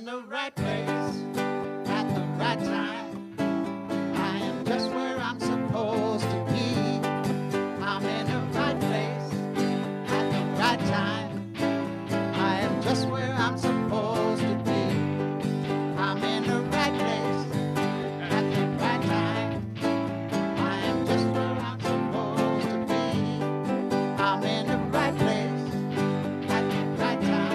in the right place at the right time. I am just where I'm supposed to be. I'm in the right place at the right time. I am just where I'm supposed to be. I'm in the right place at the right time. I am just where I'm supposed to be. I'm in the right place at the right time.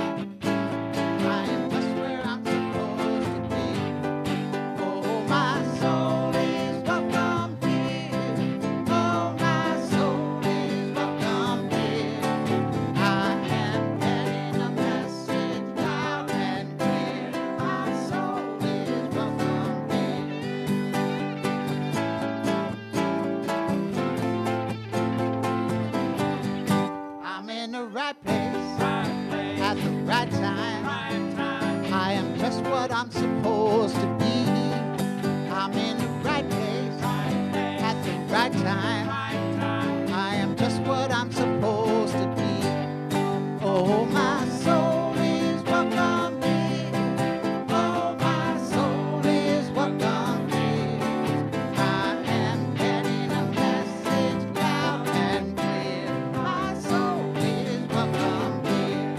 I am just where I'm supposed to be. Oh, my soul is welcome here. Oh, my soul is welcome here. I am getting a message loud and clear. My soul is welcome here. I'm in the right place at the right time. I am just what I'm supposed to be. I'm in the right place at the right time. I am just what I'm supposed to be. Oh, my soul is welcome here. Oh, my soul is welcome here. I am getting a message loud and clear. My soul is welcome here.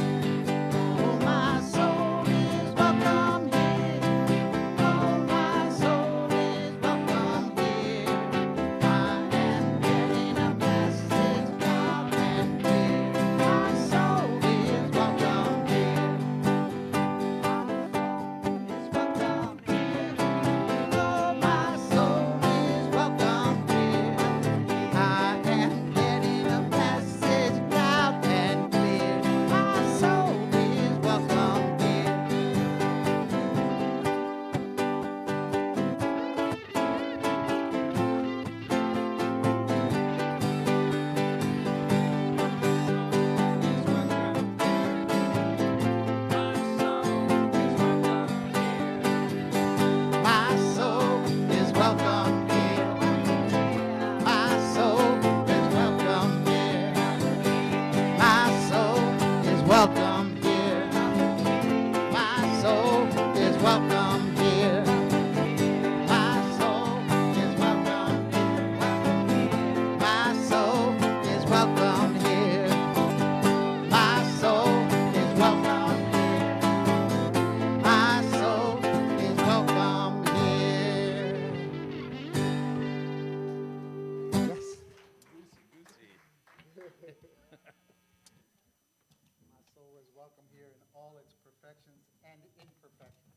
Oh, my soul is welcome here. Oh, my soul is welcome here. I am getting a message loud and clear. My soul is welcome here. Is welcome here. Oh, my soul is welcome here. I am getting a message loud and clear. My soul is welcome here. My soul is welcome here. My soul is welcome here. My soul is welcome here. My soul is welcome here. My soul is welcome here. My soul is welcome here. My soul is welcome here. My soul is welcome here. Yes. My soul is welcome here in all its perfections and imperfections.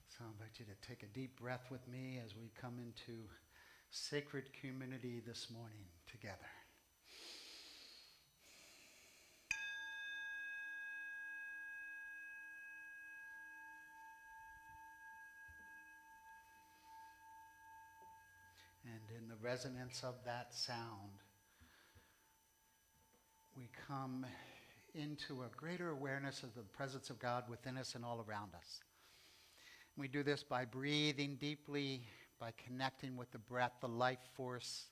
So I invite you to take a deep breath with me as we come into sacred community this morning together. And in the resonance of that sound, we come into a greater awareness of the presence of God within us and all around us. We do this by breathing deeply, by connecting with the breath, the life force,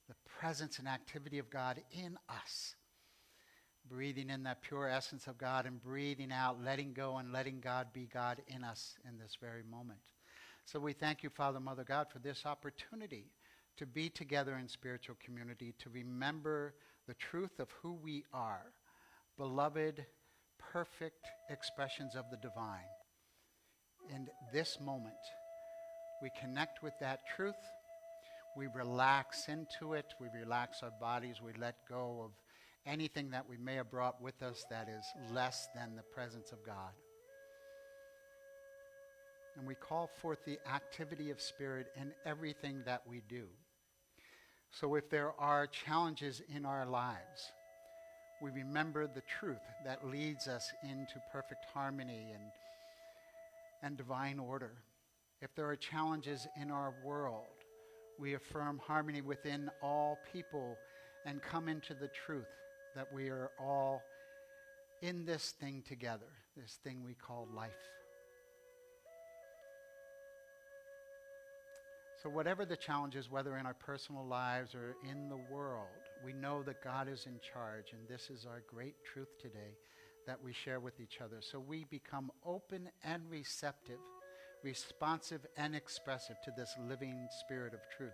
the presence and activity of God in us. Breathing in that pure essence of God and breathing out, letting go and letting God be God in us in this very moment. So we thank you, Father, Mother, God, for this opportunity to be together in spiritual community, to remember the truth of who we are, beloved, perfect expressions of the divine. In this moment, we connect with that truth. We relax into it. We relax our bodies. We let go of anything that we may have brought with us that is less than the presence of God. And we call forth the activity of Spirit in everything that we do. So if there are challenges in our lives, we remember the truth that leads us into perfect harmony and divine order. If there are challenges in our world, we affirm harmony within all people and come into the truth that we are all in this thing together, this thing we call life. So whatever the challenges, whether in our personal lives or in the world, we know that God is in charge, and this is our great truth today that we share with each other. So we become open and receptive, responsive and expressive to this living spirit of truth.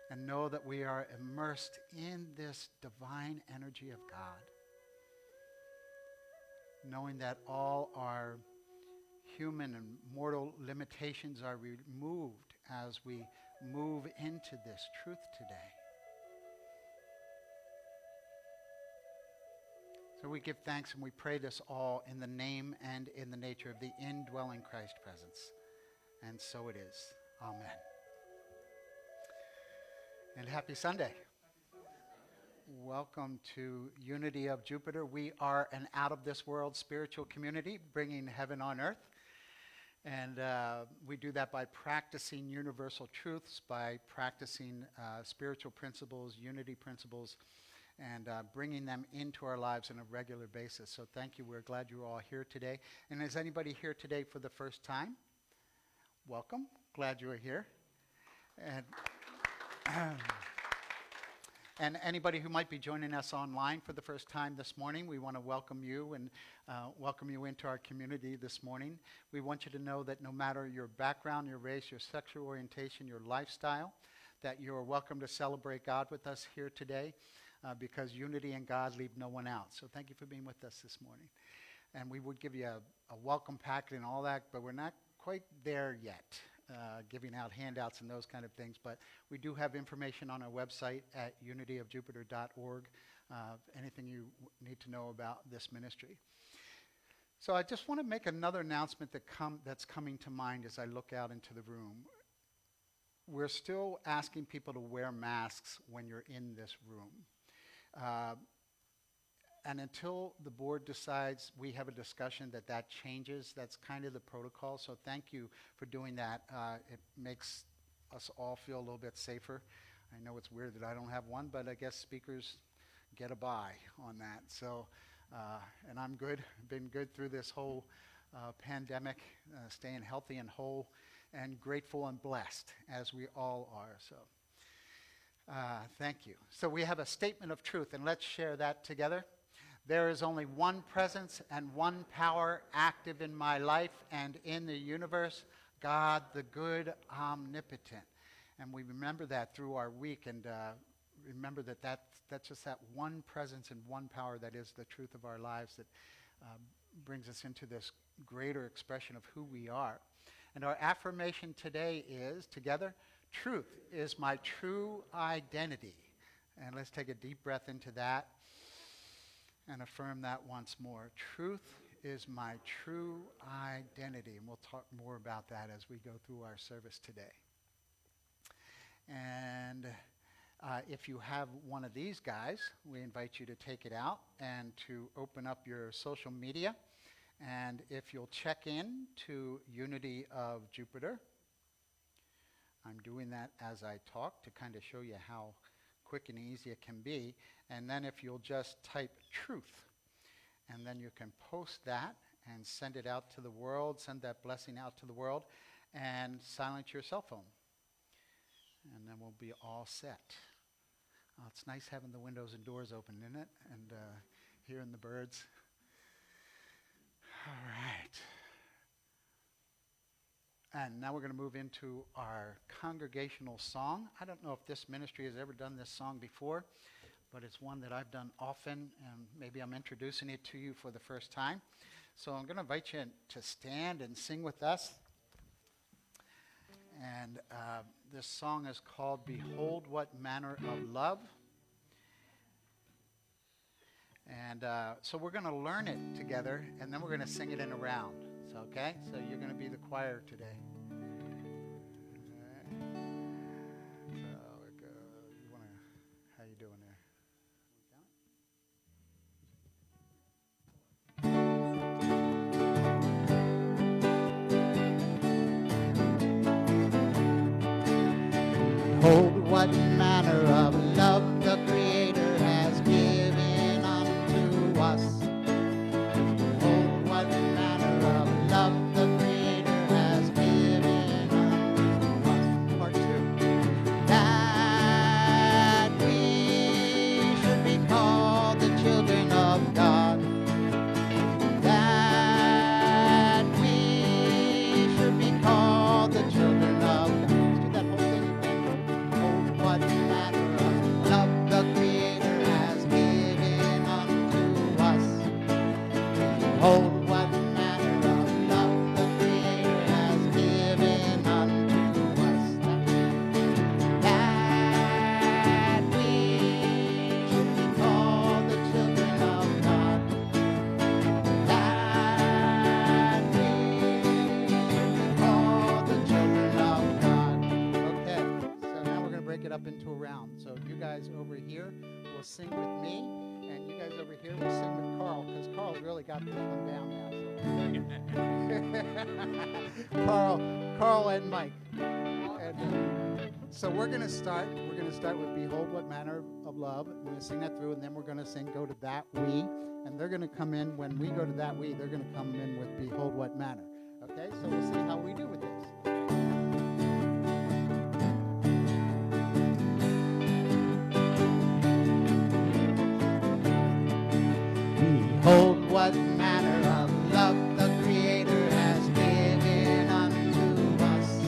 And know that we are immersed in this divine energy of God. Knowing that all our human and mortal limitations are removed as we move into this truth today. So we give thanks and we pray this all in the name and in the nature of the indwelling Christ presence. And so it is. Amen. And happy Sunday. Welcome to Unity of Jupiter. We are an out-of-this-world spiritual community bringing heaven on earth. And we do that by practicing universal truths, by practicing spiritual principles, unity principles, and bringing them into our lives on a regular basis. So thank you. We're glad you're all here today. And is anybody here today for the first time? Welcome. Glad you are here. And anybody who might be joining us online for the first time this morning, we want to welcome you and welcome you into our community this morning. We want you to know that no matter your background, your race, your sexual orientation, your lifestyle, that you're welcome to celebrate God with us here today because unity and God leave no one out. So thank you for being with us this morning. And we would give you a welcome packet and all that, but we're not quite there yet. Giving out handouts and those kind of things, but we do have information on our website at unityofjupiter.org, anything you need to know about this ministry. So I just want to make another announcement that's coming to mind as I look out into the room. We're still asking people to wear masks when you're in this room. And until the board decides we have a discussion that changes, that's kind of the protocol. So thank you for doing that. It makes us all feel a little bit safer. I know it's weird that I don't have one, but I guess speakers get a buy on that. So, and I'm good. Been good through this whole pandemic, staying healthy and whole and grateful and blessed, as we all are. So thank you. So we have a statement of truth, and let's share that together. There is only one presence and one power active in my life and in the universe, God the good, omnipotent. And we remember that through our week, and remember that's just that one presence and one power that is the truth of our lives that brings us into this greater expression of who we are. And our affirmation today is, together, truth is my true identity. And let's take a deep breath into that and affirm that once more. Truth is my true identity. And we'll talk more about that as we go through our service today. And if you have one of these guys, we invite you to take it out and to open up your social media. And if you'll check in to Unity of Jupiter, I'm doing that as I talk to kind of show you how quick and easy it can be. And then if you'll just type truth, and then you can post that and send it out to the world, send that blessing out to the world, and silence your cell phone. And then we'll be all set. It's nice having the windows and doors open, isn't it? And hearing the birds. All right. And now we're going to move into our congregational song. I don't know if this ministry has ever done this song before, but it's one that I've done often, and maybe I'm introducing it to you for the first time. So I'm going to invite you to stand and sing with us. And this song is called Behold What Manner of Love. And so we're going to learn it together, and then we're going to sing it in a round. So, okay? So you're going to be the choir today. All right. So you want to, how you doing there? Behold what manner of love the Creator has given unto us. Behold what manner of love the Creator has given Behold, what manner of love the Creator has given unto us, that we should be called the children of God. That we should be called the children of God. Okay, so now we're going to break it up into a round. So you guys over here will sing with me, and you guys over here will sing with Carl, because Carl's really got this one down now. Carl and Mike. And, so we're going to start. We're going to start with "Behold, What Manner of Love." We're going to sing that through, and then we're going to sing "Go to That We," and they're going to come in when we go to that we. They're going to come in with "Behold, What Manner." Okay, so we'll see how we do with this. Behold, what manner of love the Creator has given unto us.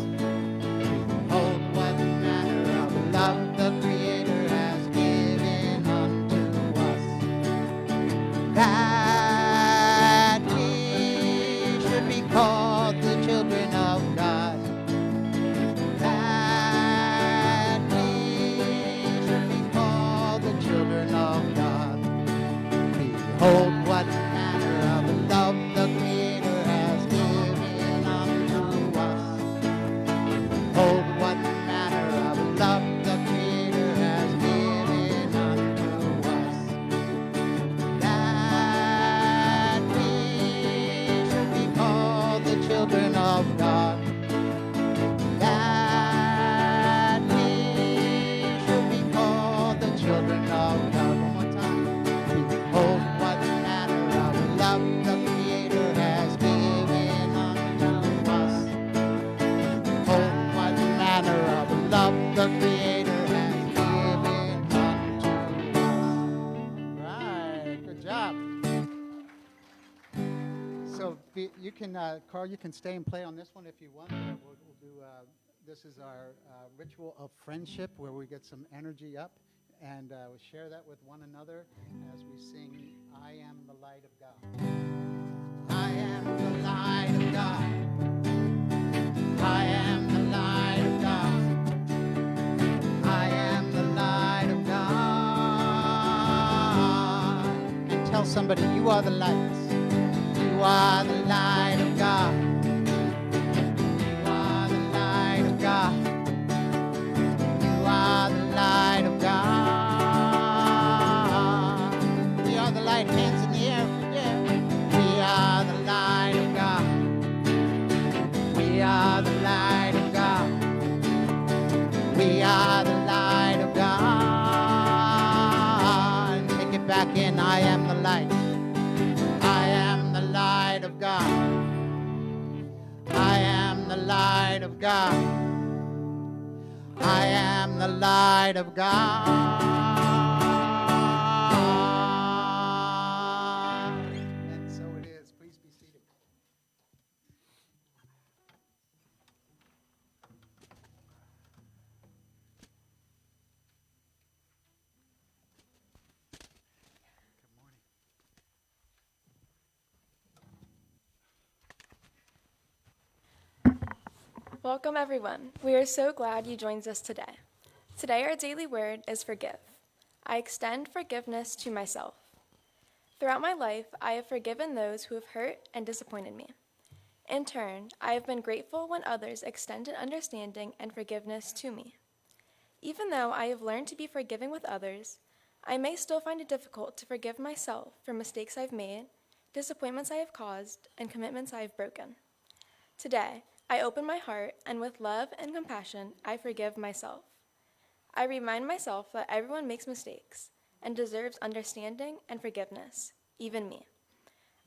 Behold, what manner of love the Creator has given unto us, that we should be called the children of God. That we should be called the children of God. Behold, what manner of love the Creator has given unto us. Behold, what manner of love the Creator has given unto us, that we should be called the children of God. That we should be called the children of God. One more time. Behold, what manner of love the Creator has given unto us. Behold, what manner of love the Creator has given unto us. Right, good job. So you can, Carl, you can stay and play on this one if you want. We'll do. This is our ritual of friendship, where we get some energy up, and we'll share that with one another as we sing, "I am the light of God." I am the light of God. I am the light of God. I am the light of God. And tell somebody, you are the light. You are the light of God. You are the light of God. You are the light of God. We are the light. Hands in the air. Yeah. We are the light of God. We are the light of God. We are the light of God. And take it back in. I am the light. I am the light of God. I am the light of God. I am the light of God. And so it is. Please be seated. Good morning. Welcome, everyone. We are so glad you joined us today. Today, our daily word is forgive. I extend forgiveness to myself. Throughout my life, I have forgiven those who have hurt and disappointed me. In turn, I have been grateful when others extended understanding and forgiveness to me. Even though I have learned to be forgiving with others, I may still find it difficult to forgive myself for mistakes I've made, disappointments I have caused, and commitments I have broken. Today, I open my heart, and with love and compassion, I forgive myself. I remind myself that everyone makes mistakes and deserves understanding and forgiveness, even me.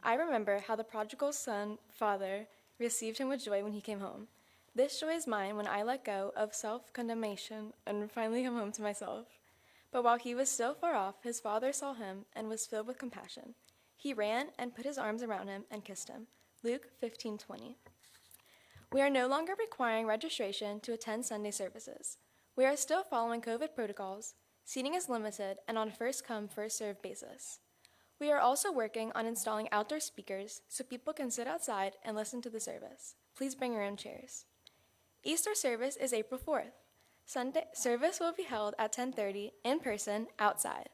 I remember how the prodigal son father received him with joy when he came home. This joy is mine when I let go of self-condemnation and finally come home to myself. But while he was still far off, his father saw him and was filled with compassion. He ran and put his arms around him and kissed him. Luke 15:20. We are no longer requiring registration to attend Sunday services. We are still following COVID protocols, seating is limited, and on a first-come, first-served basis. We are also working on installing outdoor speakers so people can sit outside and listen to the service. Please bring your own chairs. Easter service is April 4th. Sunday service will be held at 10:30 in person outside.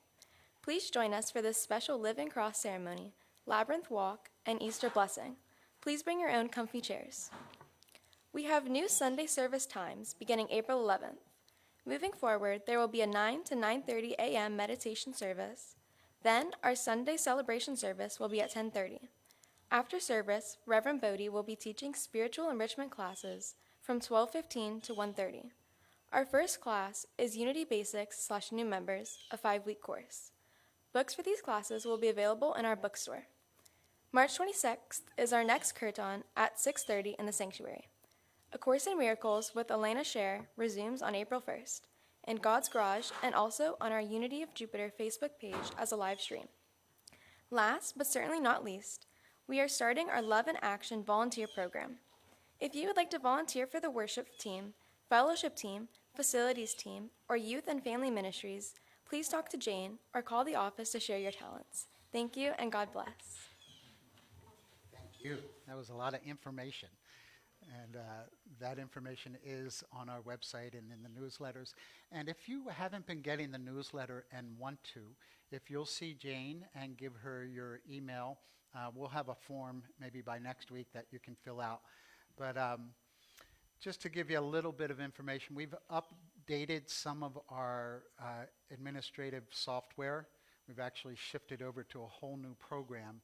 Please join us for this special Living Cross ceremony, Labyrinth Walk, and Easter blessing. Please bring your own comfy chairs. We have new Sunday service times beginning April 11th. Moving forward, there will be a 9 to 9:30 a.m. meditation service. Then, our Sunday celebration service will be at 10:30. After service, Reverend Bodhi will be teaching spiritual enrichment classes from 12:15 to 1:30. Our first class is Unity Basics/New Members, a 5-week course. Books for these classes will be available in our bookstore. March 26th is our next kirtan at 6:30 in the sanctuary. A Course in Miracles with Elena Scher resumes on April 1st in God's Garage and also on our Unity of Jupiter Facebook page as a live stream. Last, but certainly not least, we are starting our Love in Action volunteer program. If you would like to volunteer for the worship team, fellowship team, facilities team, or youth and family ministries, please talk to Jane or call the office to share your talents. Thank you and God bless. Thank you. That was a lot of information. And that information is on our website and in the newsletters. And if you haven't been getting the newsletter and want to, if you'll see Jane and give her your email, we'll have a form maybe by next week that you can fill out. But just to give you a little bit of information, we've updated some of our administrative software. We've actually shifted over to a whole new program.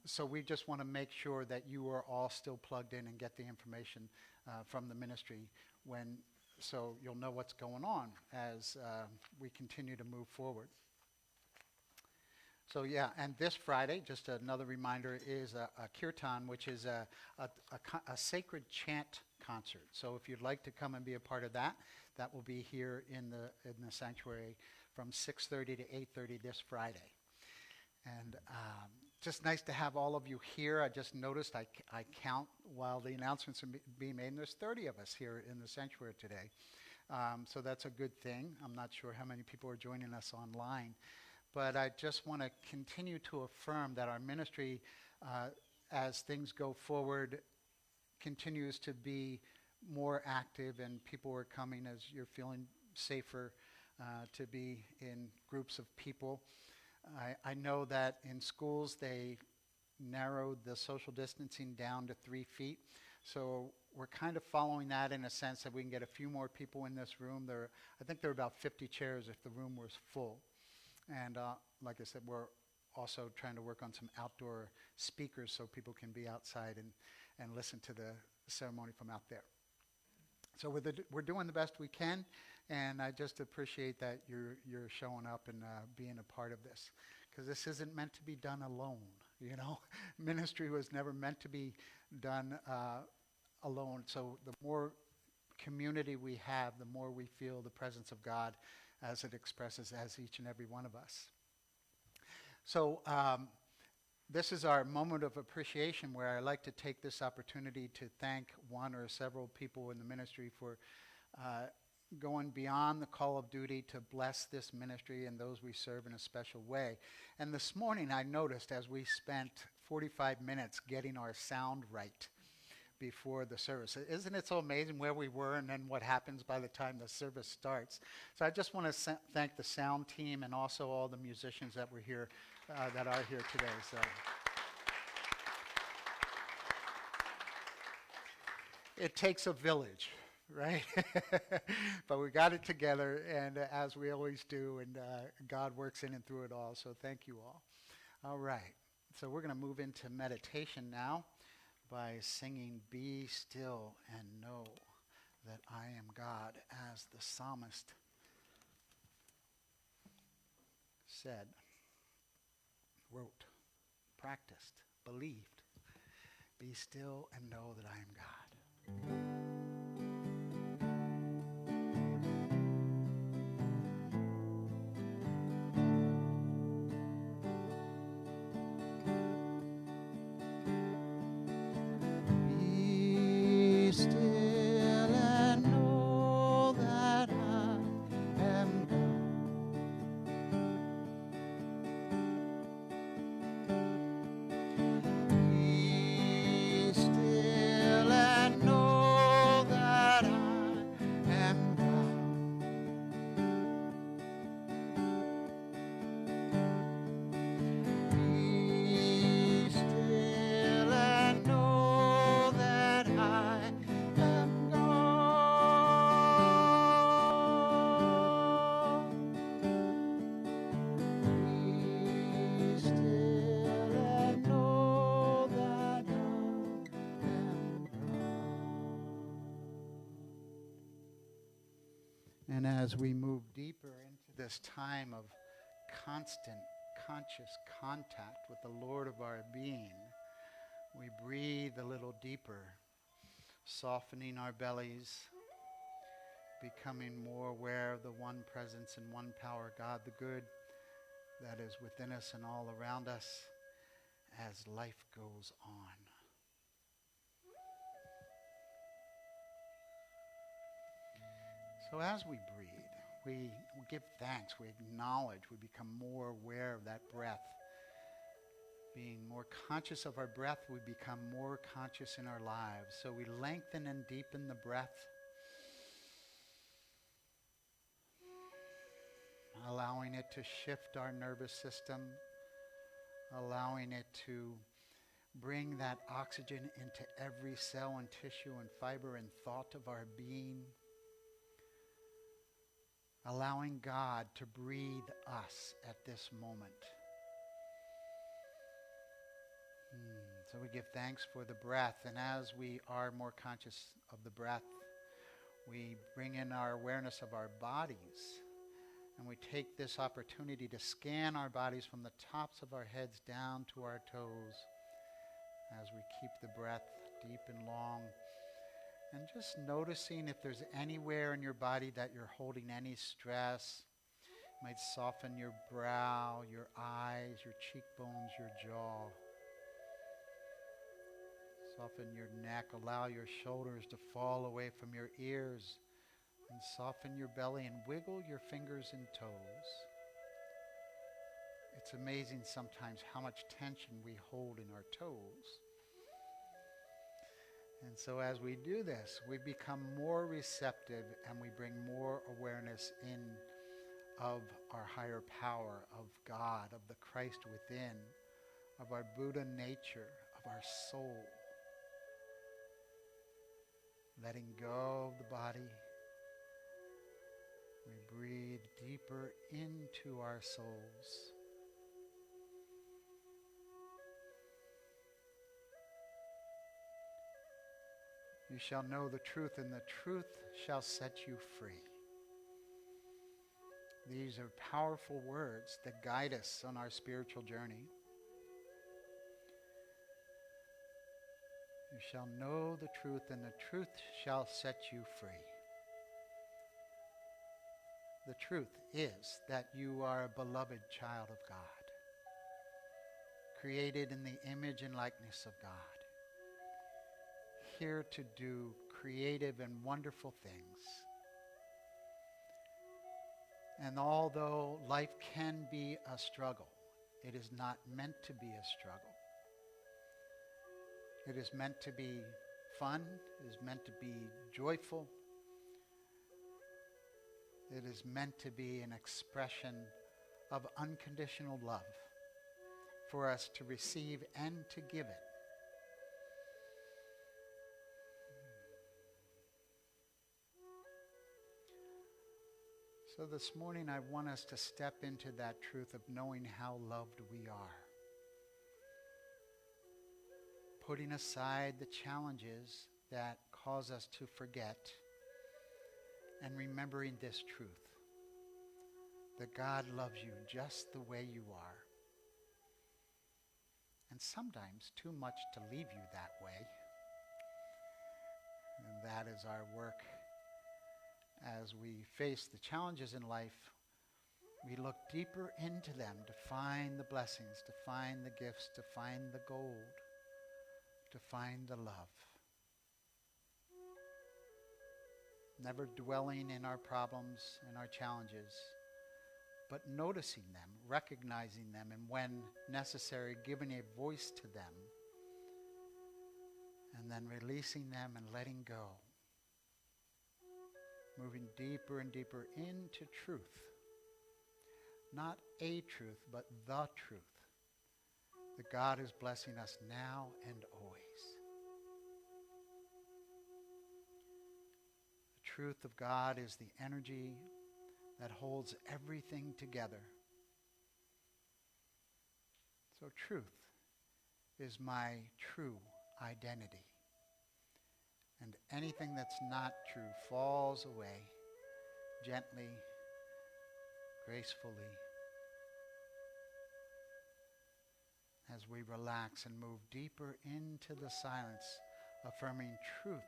So we just want to make sure that you are all still plugged in and get the information from the ministry so you'll know what's going on as we continue to move forward. So yeah, and this Friday, just another reminder, is a kirtan, which is a sacred chant concert. So if you'd like to come and be a part of that, that will be here in the sanctuary from 6:30 to 8:30 this Friday. And just nice to have all of you here. I just noticed I count while the announcements are being made, and there's 30 of us here in the sanctuary today. So that's a good thing. I'm not sure how many people are joining us online. But I just want to continue to affirm that our ministry, as things go forward, continues to be more active, and people are coming as you're feeling safer to be in groups of people. I know that in schools they narrowed the social distancing down to 3 feet. So we're kind of following that in a sense that we can get a few more people in this room. I think there are about 50 chairs if the room was full. And like I said, we're also trying to work on some outdoor speakers so people can be outside and listen to the ceremony from out there. So we're doing the best we can, and I just appreciate that you're showing up and being a part of this, because this isn't meant to be done alone. You know, ministry was never meant to be done alone. So the more community we have, the more we feel the presence of God as it expresses as each and every one of us. So this is our moment of appreciation, where I like to take this opportunity to thank one or several people in the ministry for going beyond the call of duty to bless this ministry and those we serve in a special way. And this morning I noticed, as we spent 45 minutes getting our sound right before the service. Isn't it so amazing where we were and then what happens by the time the service starts? So I just want to thank the sound team and also all the musicians that were here, that are here today. So it takes a village, right? But we got it together, and as we always do, and God works in and through it all. So thank you all. All right. So we're going to move into meditation now by singing "Be Still and Know That I Am God," as the psalmist said, wrote, practiced, believed. Be still and know that I am God. Be still and know that I am God. as we move deeper into this time of constant conscious contact with the Lord of our being, we breathe a little deeper, softening our bellies, becoming more aware of the one presence and one power, God the good, that is within us and all around us as life goes on. So as we breathe, we give thanks, we acknowledge, we become more aware of that breath. Being more conscious of our breath, we become more conscious in our lives. So we lengthen and deepen the breath, allowing it to shift our nervous system, allowing it to bring that oxygen into every cell and tissue and fiber and thought of our being, allowing God to breathe us at this moment. So we give thanks for the breath, and as we are more conscious of the breath, we bring in our awareness of our bodies, and we take this opportunity to scan our bodies from the tops of our heads down to our toes as we keep the breath deep and long, and just noticing if there's anywhere in your body that you're holding any stress. You might soften your brow, your eyes, your cheekbones, your jaw. Soften your neck, allow your shoulders to fall away from your ears, and soften your belly and wiggle your fingers and toes. It's amazing sometimes how much tension we hold in our toes. And so as we do this, we become more receptive and we bring more awareness in of our higher power, of God, of the Christ within, of our Buddha nature, of our soul. Letting go of the body, we breathe deeper into our souls. You shall know the truth, and the truth shall set you free. These are powerful words that guide us on our spiritual journey. You shall know the truth, and the truth shall set you free. The truth is that you are a beloved child of God, created in the image and likeness of God, here to do creative and wonderful things. And although life can be a struggle, it is not meant to be a struggle. It is meant to be fun. It is meant to be joyful. It is meant to be an expression of unconditional love for us to receive and to give it. So this morning I want us to step into that truth of knowing how loved we are. Putting aside the challenges that cause us to forget, and remembering this truth, that God loves you just the way you are, and sometimes too much to leave you that way. And that is our work. As we face the challenges in life, we look deeper into them to find the blessings, to find the gifts, to find the gold, to find the love. Never dwelling in our problems and our challenges, but noticing them, recognizing them, and when necessary, giving a voice to them, and then releasing them and letting go. Moving deeper and deeper into truth. Not a truth, but the truth. That God is blessing us now and always. The truth of God is the energy that holds everything together. So truth is my true identity. And anything that's not true falls away, gently, gracefully, as we relax and move deeper into the silence, affirming truth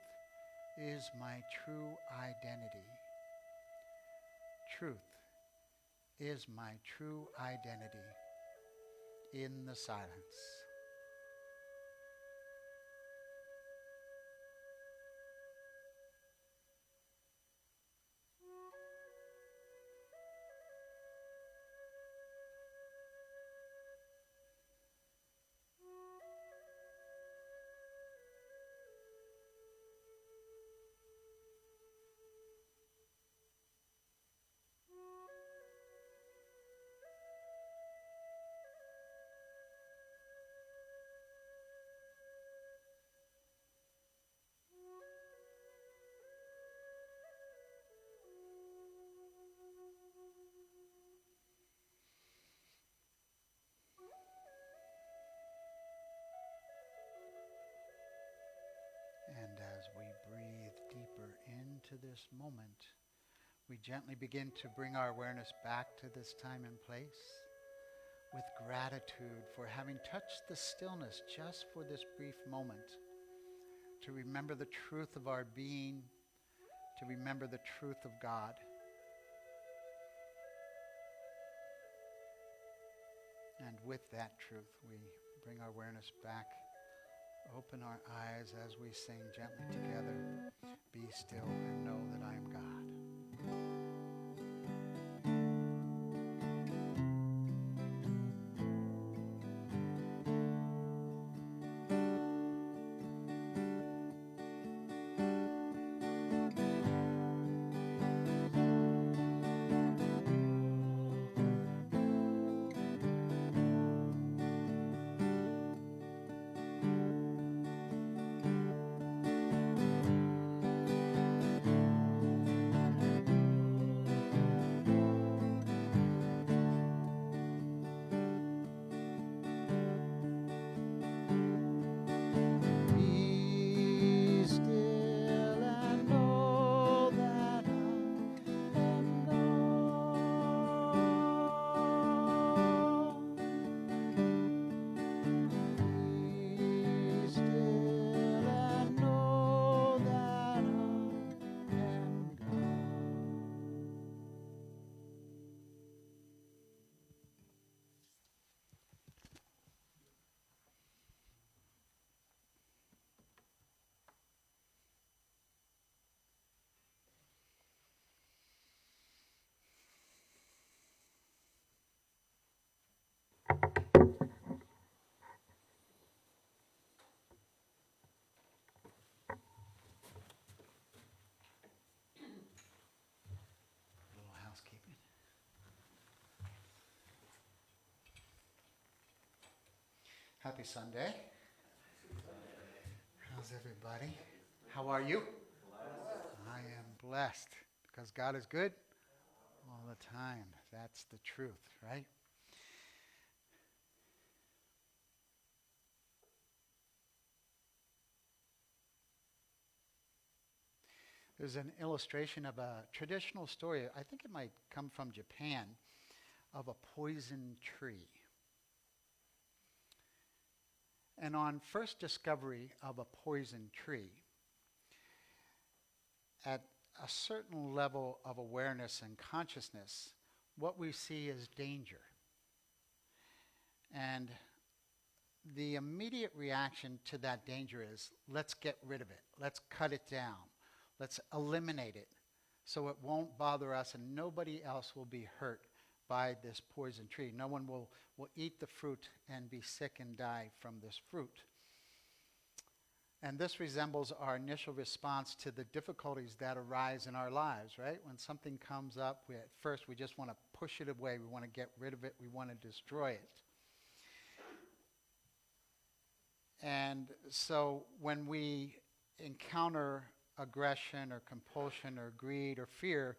is my true identity. Truth is my true identity in the silence. And as we breathe deeper into this moment, we gently begin to bring our awareness back to this time and place with gratitude for having touched the stillness just for this brief moment, to remember the truth of our being, to remember the truth of God. And with that truth, we bring our awareness back. Open our eyes as we sing gently together. Be still and know that I am God. Be still and know that I am God. Be still and know that I am God. A little housekeeping. Happy Sunday. How's everybody? How are you? I am blessed because God is good all the time. That's the truth, right? There's an illustration of a traditional story, I think it might come from Japan, of a poison tree. And on first discovery of a poison tree, at a certain level of awareness and consciousness, what we see is danger. And the immediate reaction to that danger is, let's get rid of it. Let's cut it down. Let's eliminate it so it won't bother us and nobody else will be hurt by this poison tree. No one will eat the fruit and be sick and die from this fruit. And this resembles our initial response to the difficulties that arise in our lives, right? When something comes up, at first we just want to push it away. We want to get rid of it. We want to destroy it. And so when we encounter aggression or compulsion or greed or fear,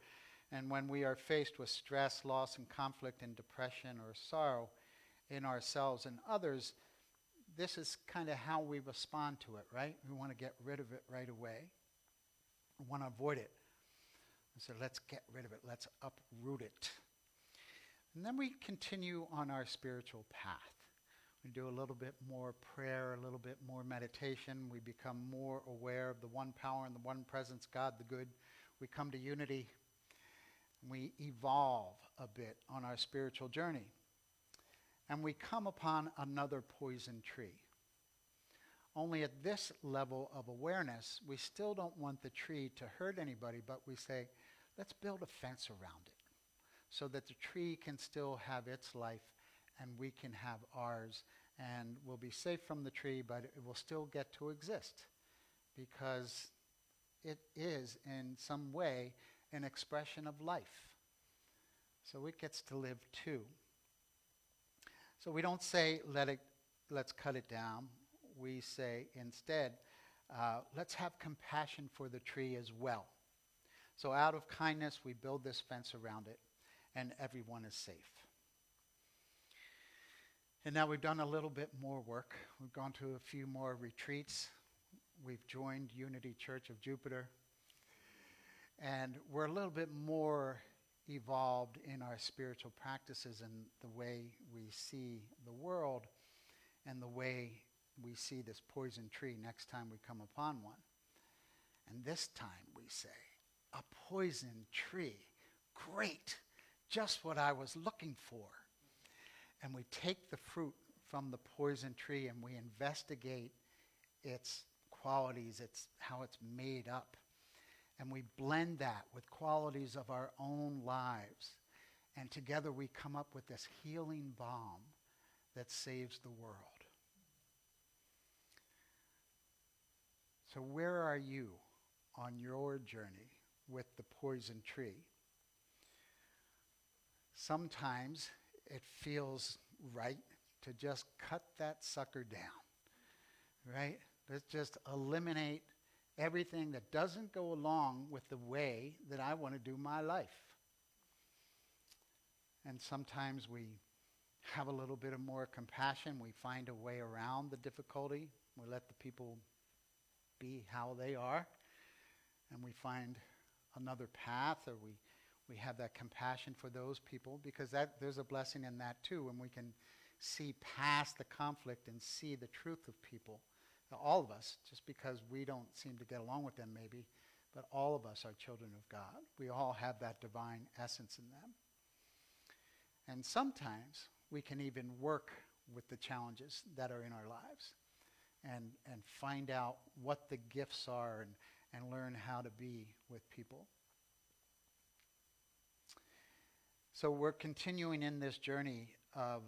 and when we are faced with stress, loss, and conflict and depression or sorrow in ourselves and others, this is kind of how we respond to it, right? We want to get rid of it right away. We want to avoid it. And so let's get rid of it. Let's uproot it. And then we continue on our spiritual path. We do a little bit more prayer, a little bit more meditation. We become more aware of the one power and the one presence, God the good. We come to unity. We evolve a bit on our spiritual journey. And we come upon another poison tree. Only at this level of awareness, we still don't want the tree to hurt anybody, but we say, let's build a fence around it so that the tree can still have its life and we can have ours, and we'll be safe from the tree, but it will still get to exist because it is in some way an expression of life. So it gets to live too. So we don't say, let's cut it down. We say instead, let's have compassion for the tree as well. So out of kindness, we build this fence around it, and everyone is safe. And now we've done a little bit more work. We've gone to a few more retreats. We've joined Unity Church of Jupiter. And we're a little bit more evolved in our spiritual practices and the way we see the world and the way we see this poison tree next time we come upon one. And this time we say, a poison tree, great, just what I was looking for. And we take the fruit from the poison tree and we investigate its qualities, how it's made up. And we blend that with qualities of our own lives. And together we come up with this healing balm that saves the world. So where are you on your journey with the poison tree? Sometimes it feels right to just cut that sucker down, right? Let's just eliminate everything that doesn't go along with the way that I want to do my life. And sometimes we have a little bit of more compassion. We find a way around the difficulty. We let the people be how they are. And we find another path, or we have that compassion for those people, because there's a blessing in that too, when we can see past the conflict and see the truth of people. All of us, just because we don't seem to get along with them maybe, but all of us are children of God. We all have that divine essence in them. And sometimes we can even work with the challenges that are in our lives and find out what the gifts are and learn how to be with people. So we're continuing in this journey of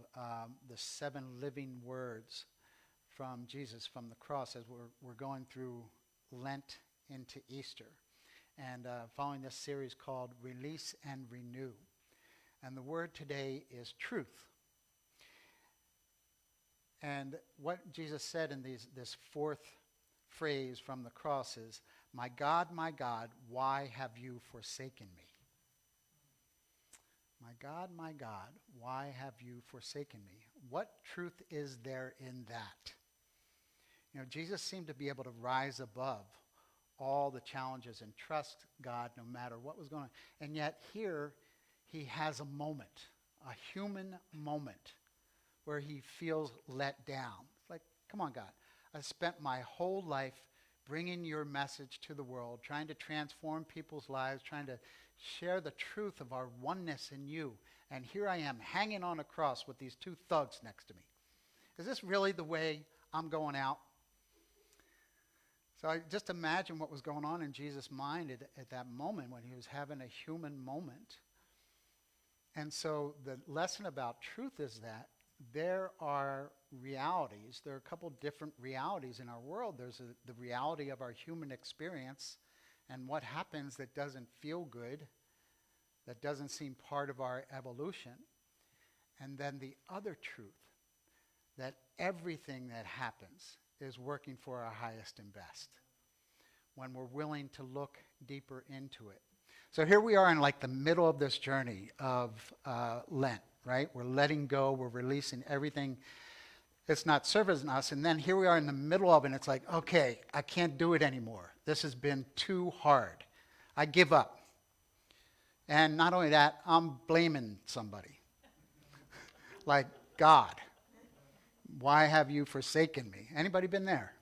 the 7 living words from Jesus, from the cross, as we're going through Lent into Easter, and following this series called Release and Renew. And the word today is truth. And what Jesus said in this 4th phrase from the cross is, my God, why have you forsaken me? My God, why have you forsaken me? What truth is there in that? You know, Jesus seemed to be able to rise above all the challenges and trust God no matter what was going on. And yet here he has a moment, a human moment, where he feels let down. It's like, come on, God. I spent my whole life bringing your message to the world, trying to transform people's lives, trying to share the truth of our oneness in you. And here I am hanging on a cross with these 2 thugs next to me. Is this really the way I'm going out? So I just imagine what was going on in Jesus' mind at that moment when he was having a human moment. And so the lesson about truth is that there are realities. There are a couple different realities in our world. There's the reality of our human experience and what happens that doesn't feel good, that doesn't seem part of our evolution. And then the other truth, that everything that happens is working for our highest and best when we're willing to look deeper into it. So here we are in like the middle of this journey of Lent, right? We're letting go, we're releasing everything that's not serving us, and then here we are in the middle of it, and it's like, okay, I can't do it anymore. This has been too hard. I give up. And not only that, I'm blaming somebody. Like, God, why have you forsaken me? Anybody been there?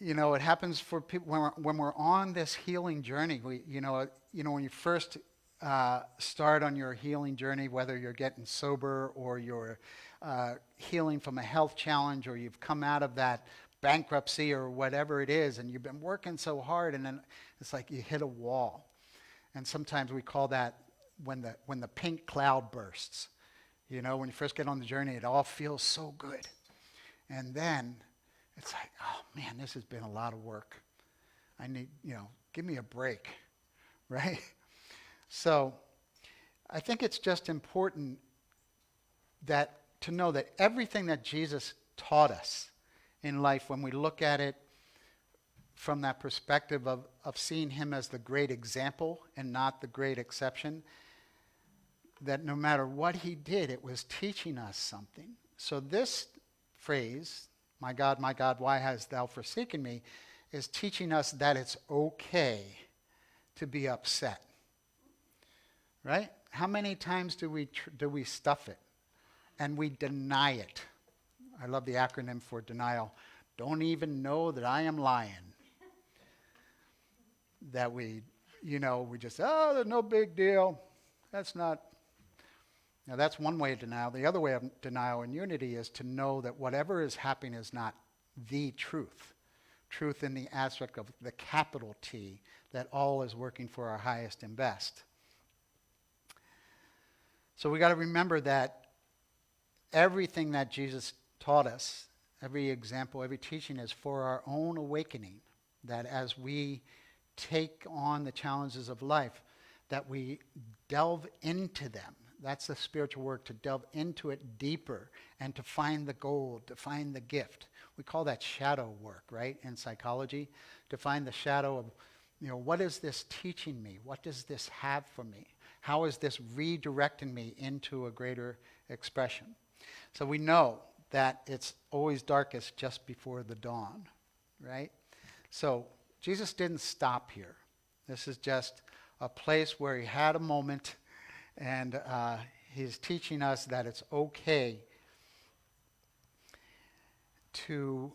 You know, it happens for people when we're on this healing journey. When you first start on your healing journey, whether you're getting sober or you're healing from a health challenge or you've come out of that bankruptcy or whatever it is, and you've been working so hard, and then it's like you hit a wall. And sometimes we call that when the pink cloud bursts. You know, when you first get on the journey, it all feels so good. And then it's like, oh man, this has been a lot of work. I need, give me a break, right? So I think it's just important to know that everything that Jesus taught us in life, when we look at it from that perspective of seeing him as the great example and not the great exception, that no matter what he did, it was teaching us something. So this phrase, my God, why hast thou forsaken me, is teaching us that it's okay to be upset. Right? How many times do we stuff it and we deny it? I love the acronym for denial. Don't even know that I am lying. That we just, there's no big deal. That's one way of denial. The other way of denial in unity is to know that whatever is happening is not the truth. Truth in the aspect of the capital T, that all is working for our highest and best. So we got to remember that everything that Jesus taught us, every example, every teaching is for our own awakening. That as we take on the challenges of life, that we delve into them. That's the spiritual work, to delve into it deeper and to find the gold, to find the gift. We call that shadow work, right, in psychology, to find the shadow of, what is this teaching me? What does this have for me? How is this redirecting me into a greater expression? So we know that it's always darkest just before the dawn, right? So Jesus didn't stop here. This is just a place where he had a moment, and he's teaching us that it's okay to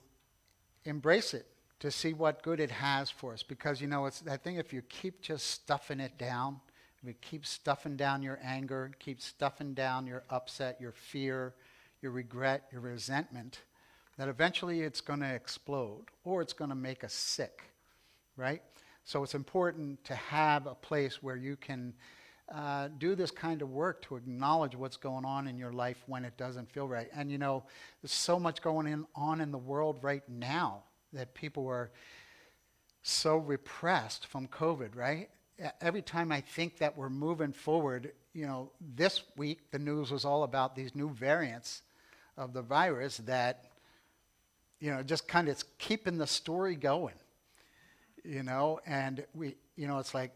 embrace it, to see what good it has for us. Because, I think if you keep just stuffing it down, if you keep stuffing down your anger, keep stuffing down your upset, your fear, your regret, your resentment, that eventually it's going to explode or it's going to make us sick, right? So it's important to have a place where you can do this kind of work to acknowledge what's going on in your life when it doesn't feel right. And there's so much going on in the world right now that people are so repressed from COVID, right? Every time I think that we're moving forward, this week the news was all about these new variants of the virus that, just kind of keeping the story going, and we, it's like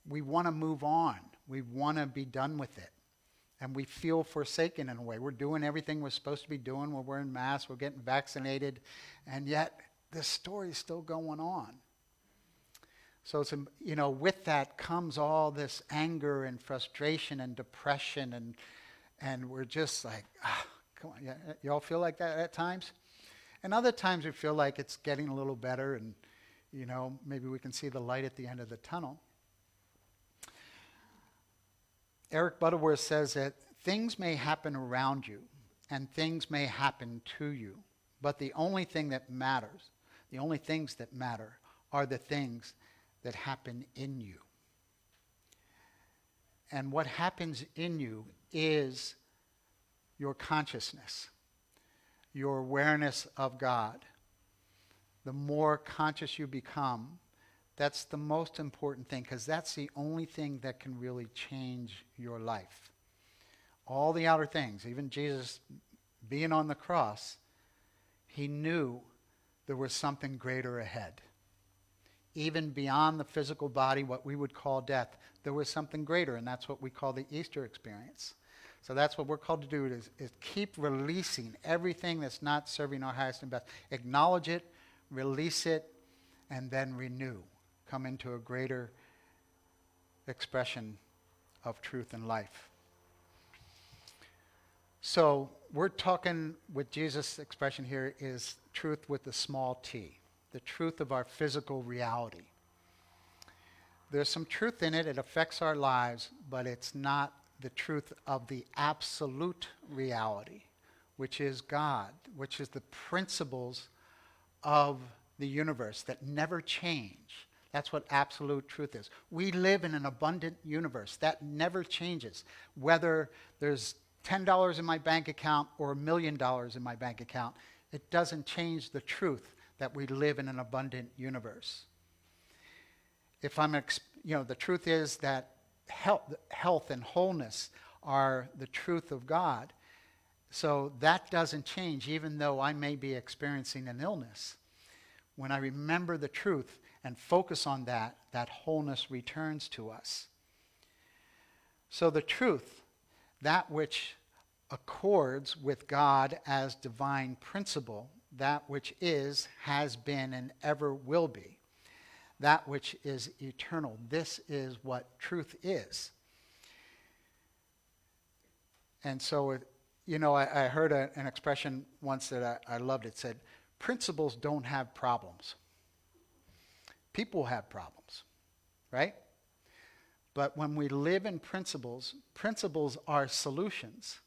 we want to move on. We want to be done with it. And we feel forsaken in a way. We're doing everything we're supposed to be doing. We're wearing masks. We're getting vaccinated. And yet, this story's still going on. So, it's, with that comes all this anger and frustration and depression. And we're just like, come on. Yeah, you all feel like that at times? And other times we feel like it's getting a little better and, maybe we can see the light at the end of the tunnel. Eric Butterworth says that things may happen around you and things may happen to you, but the only thing that matters, the only things that matter are the things that happen in you. And what happens in you is your consciousness, your awareness of God. The more conscious you become, that's the most important thing, because that's the only thing that can really change your life. All the outer things, even Jesus being on the cross, he knew there was something greater ahead. Even beyond the physical body, what we would call death, there was something greater, and that's what we call the Easter experience. So that's what we're called to do, is keep releasing everything that's not serving our highest and best. Acknowledge it, release it, and then renew. Come into a greater expression of truth and life. So we're talking with Jesus' expression here is truth with a small t, the truth of our physical reality. There's some truth in it. It affects our lives, but it's not the truth of the absolute reality, which is God, which is the principles of the universe that never change. That's what absolute truth is. We live in an abundant universe that never changes. Whether there's $10 in my bank account or $1 million in my bank account, it doesn't change the truth that we live in an abundant universe. If I'm, the truth is that health and wholeness are the truth of God. So that doesn't change, even though I may be experiencing an illness. When I remember the truth and focus on that, that wholeness returns to us. So the truth, that which accords with God as divine principle, that which is, has been, and ever will be, that which is eternal. This is what truth is. And so, I heard an expression once that I loved. It said, principles don't have problems. People have problems, right? But when we live in principles, principles are solutions.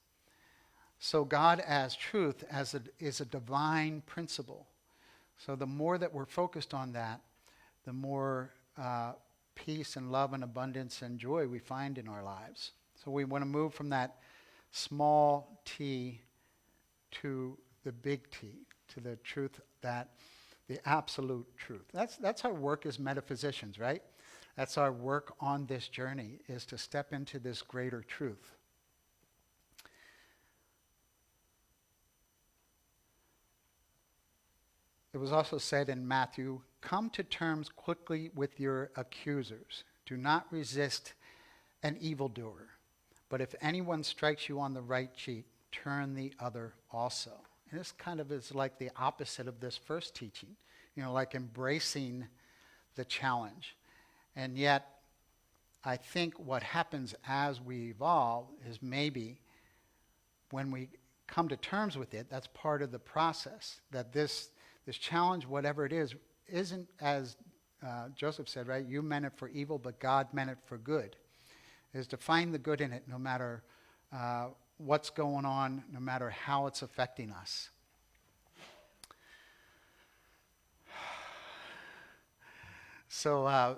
So God as truth is a divine principle. So the more that we're focused on that, the more peace and love and abundance and joy we find in our lives. So we want to move from that small t to the big T, to the truth, that the absolute truth. That's our work as metaphysicians, right? That's our work on this journey, is to step into this greater truth. It was also said in Matthew, come to terms quickly with your accusers. Do not resist an evildoer. But if anyone strikes you on the right cheek, turn the other also. And this kind of is like the opposite of this first teaching, like embracing the challenge. And yet, I think what happens as we evolve is maybe when we come to terms with it, that's part of the process, that this challenge, whatever it is, isn't, as Joseph said, right? You meant it for evil, but God meant it for good. Is to find the good in it, no matter what's going on, no matter how it's affecting us. So, I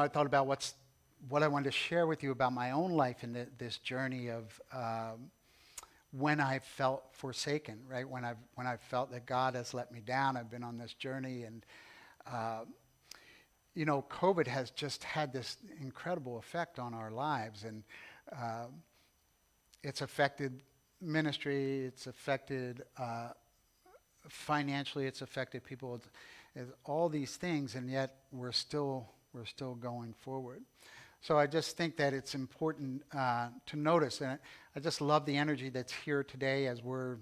thought about what I wanted to share with you about my own life in this journey of when I felt forsaken, right? When I've felt that God has let me down. I've been on this journey, and COVID has just had this incredible effect on our lives, and it's affected ministry, it's affected financially, it's affected people, it's all these things, and yet we're still going forward. So I just think that it's important to notice, and I just love the energy that's here today as we're,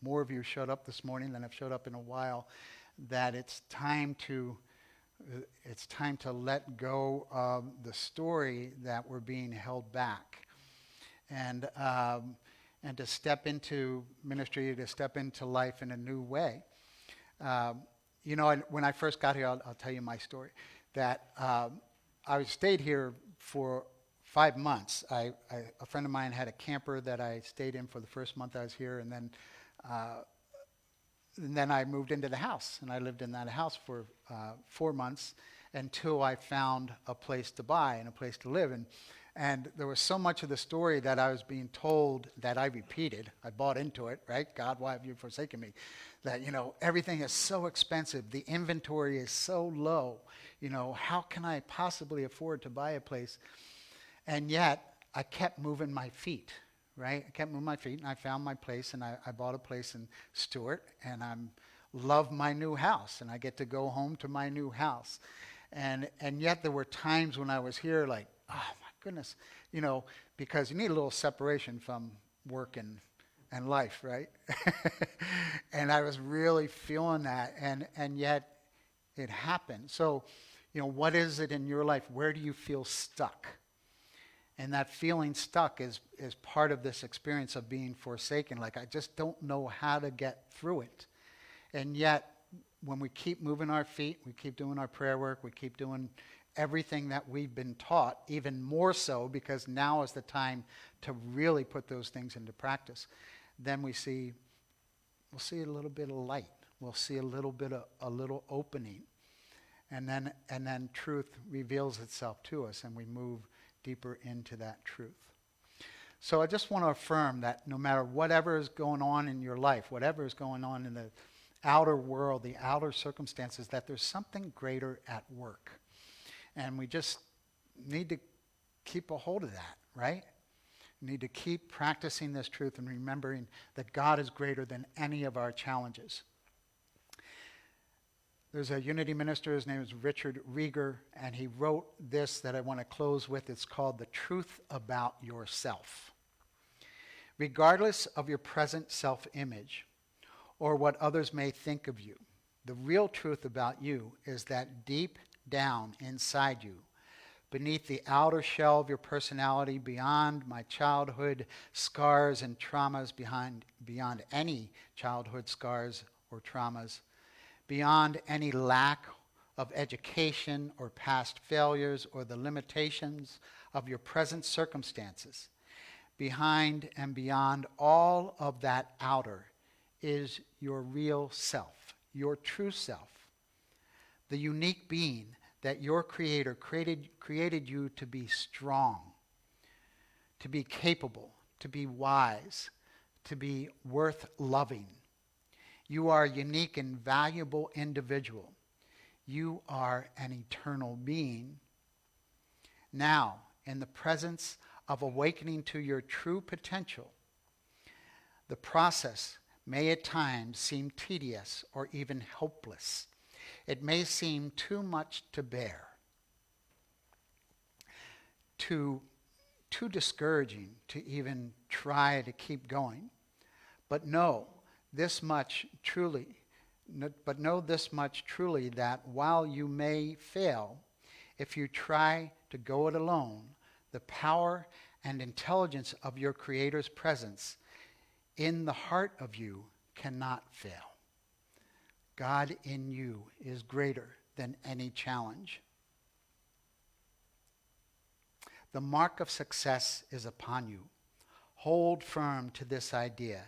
more of you showed up this morning than have showed up in a while, that it's time to let go of the story that we're being held back, and to step into ministry, to step into life in a new way. When I first got here, I'll tell you my story, that I stayed here for 5 months. A friend of mine had a camper that I stayed in for the first month I was here, and then I moved into the house, and I lived in that house for 4 months until I found a place to buy and a place to live. And there was so much of the story that I was being told that I repeated. I bought into it, right? God, why have you forsaken me? That, everything is so expensive. The inventory is so low. How can I possibly afford to buy a place? And yet, I kept moving my feet, right? I kept moving my feet, and I found my place, and I bought a place in Stewart, and I love my new house, and I get to go home to my new house. And yet there were times when I was here like, oh my goodness, because you need a little separation from work and life, right? And I was really feeling that, and yet it happened. So, what is it in your life? Where do you feel stuck? And that feeling stuck is part of this experience of being forsaken. Like, I just don't know how to get through it. And yet, when we keep moving our feet, we keep doing our prayer work, we keep doing everything that we've been taught, even more so because now is the time to really put those things into practice, then we'll see a little bit of light. We'll see a little opening. And then truth reveals itself to us, and we move deeper into that truth. So I just want to affirm that no matter whatever is going on in your life, whatever is going on in the outer world, the outer circumstances, that there's something greater at work. And we just need to keep a hold of that, right? We need to keep practicing this truth and remembering that God is greater than any of our challenges. There's a Unity minister, his name is Richard Rieger, and he wrote this that I want to close with. It's called The Truth About Yourself. Regardless of your present self-image or what others may think of you, the real truth about you is that deep down inside you, beneath the outer shell of your personality, beyond my childhood scars and traumas, beyond any childhood scars or traumas, beyond any lack of education or past failures or the limitations of your present circumstances, behind and beyond all of that outer is your real self, your true self, the unique being that your Creator created you to be strong, to be capable, to be wise, to be worth loving. You are a unique and valuable individual. You are an eternal being. Now, in the presence of awakening to your true potential, the process may at times seem tedious or even hopeless. It may seem too much to bear, too discouraging to even try to keep going. But know this much truly, that while you may fail, if you try to go it alone, the power and intelligence of your Creator's presence in the heart of you cannot fail. God in you is greater than any challenge. The mark of success is upon you. Hold firm to this idea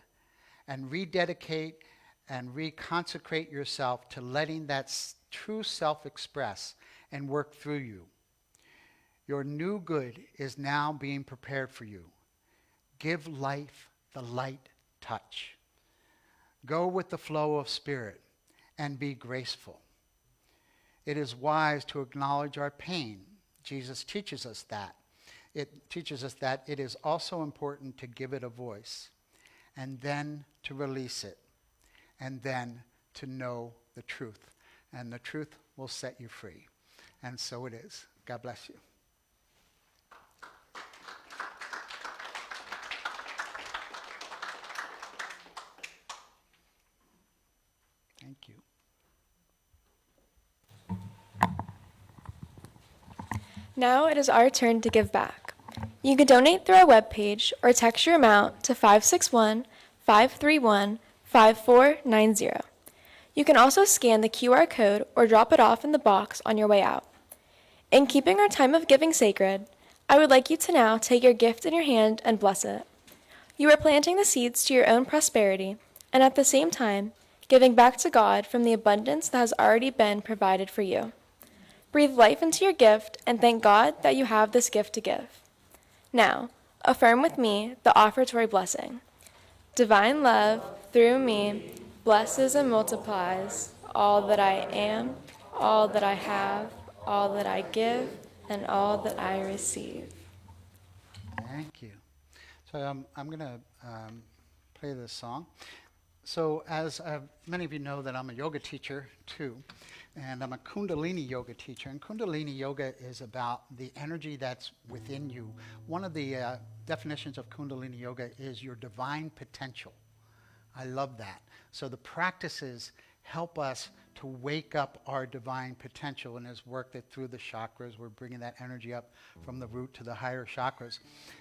and rededicate and reconsecrate yourself to letting that true self express and work through you. Your new good is now being prepared for you. Give life the light touch. Go with the flow of spirit and be graceful. It is wise to acknowledge our pain. Jesus teaches us that. It teaches us that it is also important to give it a voice, and then to release it, and then to know the truth. And the truth will set you free. And so it is. God bless you. Thank you. Now it is our turn to give back. You can donate through our webpage or text your amount to 561-531-5490. You can also scan the QR code or drop it off in the box on your way out. In keeping our time of giving sacred, I would like you to now take your gift in your hand and bless it. You are planting the seeds to your own prosperity, and at the same time, giving back to God from the abundance that has already been provided for you. Breathe life into your gift and thank God that you have this gift to give. Now, affirm with me the offertory blessing. Divine love, through me, blesses and multiplies all that I am, all that I have, all that I give, and all that I receive. Thank you. So I'm going to play this song. So as many of you know that I'm a yoga teacher too, and I'm a Kundalini yoga teacher. And Kundalini yoga is about the energy that's within you. One of the definitions of Kundalini yoga is your divine potential. I love that. So the practices help us to wake up our divine potential in his work that through the chakras, we're bringing that energy up from the root to the higher chakras.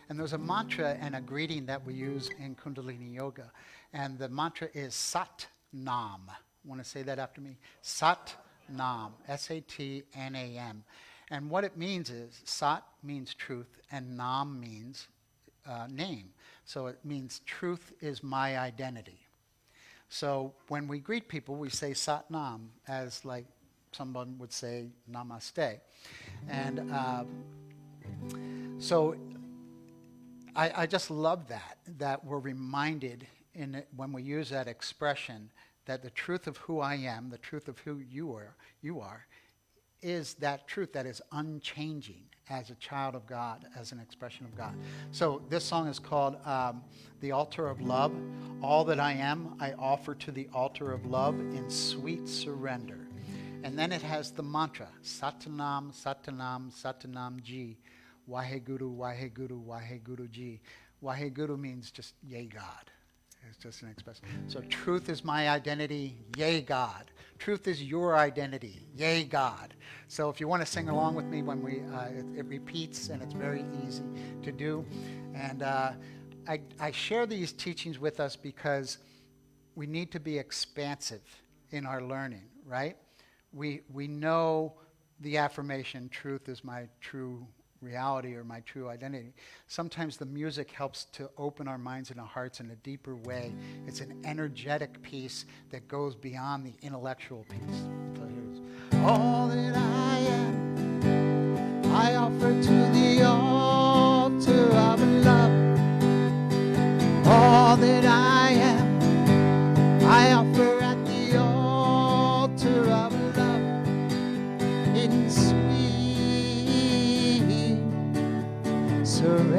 And there's a mantra and a greeting that we use in Kundalini Yoga. And the mantra is Sat Nam. Want to say that after me? Sat Nam. Satnam. And what it means is, Sat means truth, and Nam means name. So it means truth is my identity. So when we greet people, we say Sat Nam, as like someone would say Namaste. And so I just love that we're reminded when we use that expression that the truth of who I am, the truth of who you are, is that truth that is unchanging as a child of God, as an expression of God. So this song is called The Altar of Love. All that I am, I offer to the altar of love in sweet surrender. And then it has the mantra, Satanam, Satanam, Satanam Ji, Waheguru, Waheguru, Waheguru Ji. Waheguru means just, yay God. It's just an expression. So truth is my identity, yay God. Truth is your identity, yay God. So if you want to sing along with me when it repeats, and it's very easy to do. And I share these teachings with us because we need to be expansive in our learning, right? We know the affirmation, truth is my true reality or my true identity. Sometimes the music helps to open our minds and our hearts in a deeper way. It's an energetic piece that goes beyond the intellectual piece. So here's all that I am, I offer to the altar of love. All that I am, I offer at the altar of love in sweet surrender,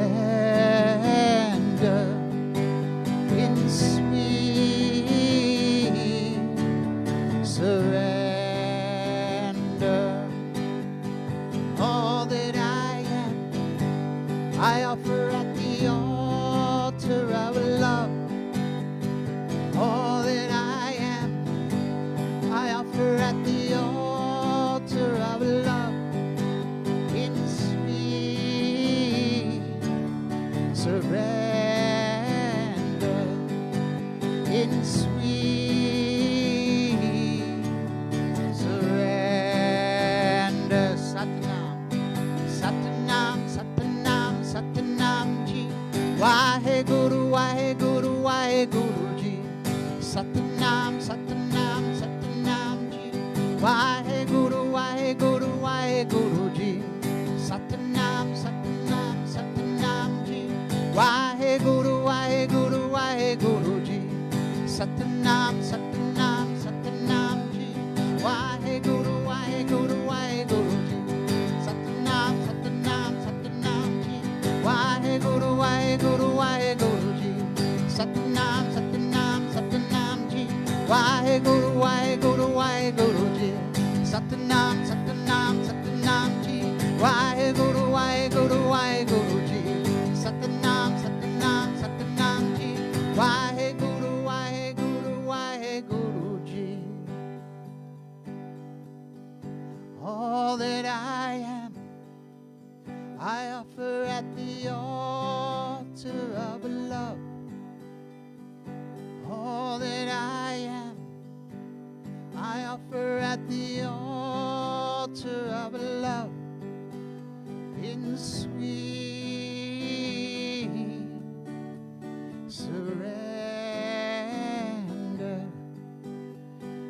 in sweet surrender. All that I am, I offer at the altar of love. All that I am, I offer at the altar of love in sweet surrender, in sweet surrender. Satanam, Satanam, Satanam, Satanam Ji. Waheguru, Waheguru, Waheguru Ji. Satanam, Satanam, Satanam Ji. Waheguru, Waheguru, Waheguru Ji. Satanam, Satanam, Satanam Ji. Waheguru, Waheguru, Waheguru Ji. Satanam, Satanam, Satanam Ji. Waheguru, Waheguru, Waheguru Ji. Satanam, Satanam, Satanam Ji. Waheguru, Waheguru, Waheguru Ji. Satanam, Satanam, Satanam Ji. Waheguru, Waheguru, Waheguru Ji. Satanam, Satanam, Satanam Ji. Waheguru, Waheguru, Waheguru Ji. Satanam, Satanam, Satanam Ji. Waheguru, Waheguru, Waheguru Ji. All that I am, I offer at the altar of love. All that I am, I offer at the altar of love in sweet surrender,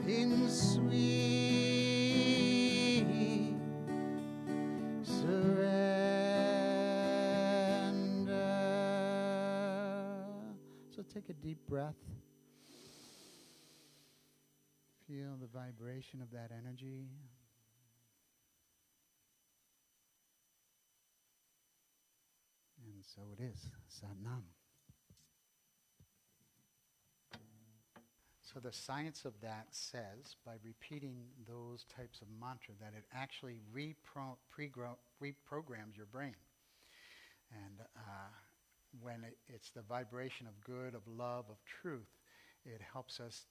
in sweet surrender. So take a deep breath. Feel the vibration of that energy. And so it is, Satnam. So the science of that says, by repeating those types of mantra, that it actually reprograms your brain. And when it's the vibration of good, of love, of truth, it helps us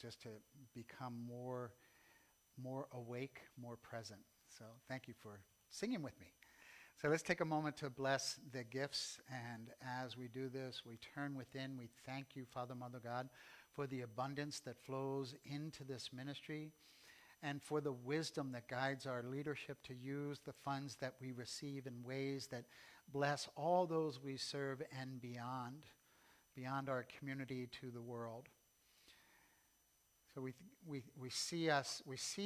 just to become more awake, more present. So thank you for singing with me. So let's take a moment to bless the gifts. And as we do this, we turn within. We thank you, Father, Mother, God, for the abundance that flows into this ministry and for the wisdom that guides our leadership to use the funds that we receive in ways that bless all those we serve and beyond our community to the world. So we see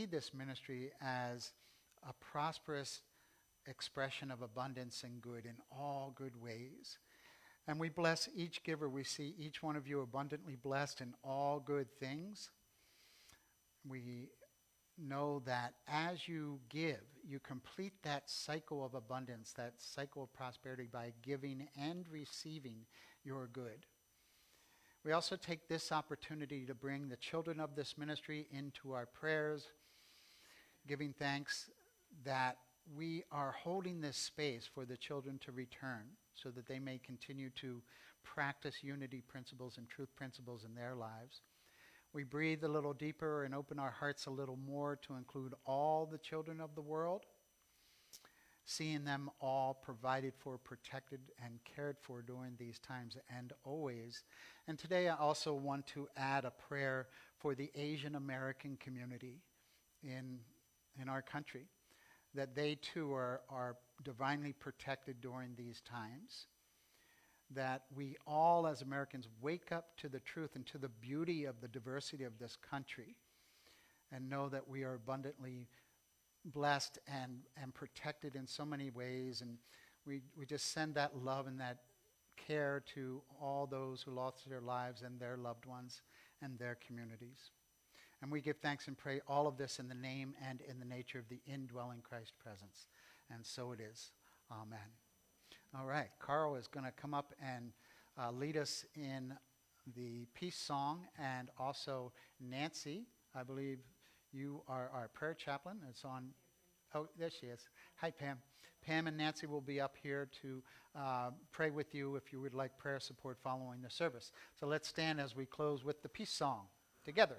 this ministry as a prosperous expression of abundance and good in all good ways. And we bless each giver. We see each one of you abundantly blessed in all good things. We know that as you give, you complete that cycle of abundance, that cycle of prosperity by giving and receiving your good. We also take this opportunity to bring the children of this ministry into our prayers, giving thanks that we are holding this space for the children to return so that they may continue to practice unity principles and truth principles in their lives. We breathe a little deeper and open our hearts a little more to include all the children of the world, seeing them all provided for, protected, and cared for during these times and always. And today I also want to add a prayer for the Asian American community in our country, that they too are divinely protected during these times, that we all as Americans wake up to the truth and to the beauty of the diversity of this country and know that we are abundantly blessed and protected in so many ways. And we just send that love and that care to all those who lost their lives and their loved ones and their communities. And we give thanks and pray all of this in the name and in the nature of the indwelling Christ presence. And so it is. Amen. All right. Carl is going to come up and lead us in the peace song. And also Nancy, I believe you are our prayer chaplain. It's on. Oh, there she is. Hi, Pam. Pam and Nancy will be up here to pray with you if you would like prayer support following the service. So let's stand as we close with the peace song together.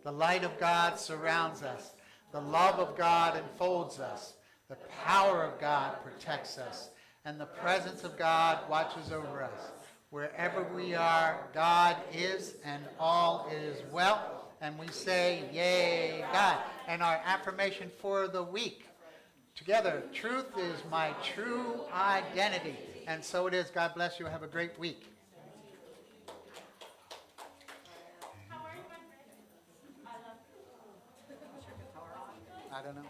The light of God surrounds us. The love of God enfolds us. The power of God protects us. And the presence of God watches over us. Wherever we are, God is, and all is well. And we say, yay, God. And our affirmation for the week. Together, truth is my true identity. And so it is. God bless you. Have a great week. I don't know.